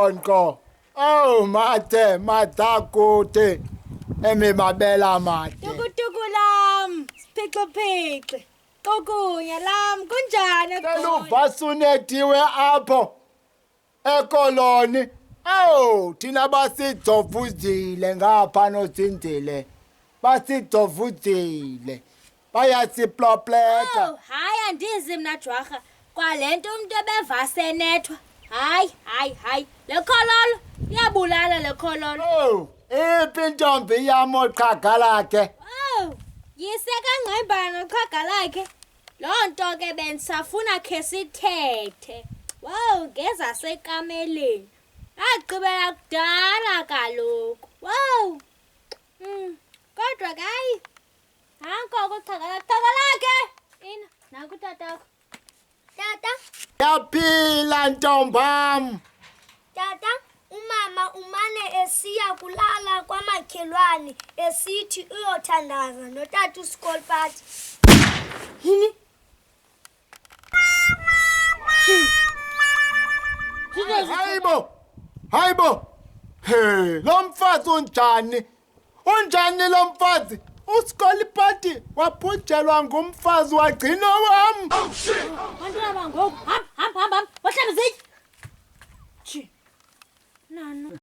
konko. Oh mate matakote. Emi mabela mate. Tukutuku lam, siphixophixi. Kokunya lam, kunjani Kelo vasunetiwe apho. Ekoloni. Oh, thina basidovuzile ngapha notsindile. Basidovuzile. Bayasiplopleta. Oh, hayi andizi mna jwarha. Kwalento umuntu ebevase nethwa. Hayi. Le khololo iyabulala le khololo. Oh, iphi intombi yam oqhaga lakhe. Oh, yise kangqibana noqhaga lakhe. Loo nto ke bendisafuna khe sithethe. Wow, ngeza sekameleni. Agqibela kudala kaloku. Wow. Kodwa ke hayi. Nanko kuqhaga lakhe. Ina, naku tatakho. Tata, Yaphila ntombam. tata, umama umane esiya kulala kwamakhelwane esithi uyothandaza notata uSchool party. Yini? Hayibo. Hey, lo mfazi unjani? Unjani lo mfazi? uSchool party waphujelwa ngumfazi wagcina wam. Bantwana bangoku, hamba. Wahlamba zitya. Nano.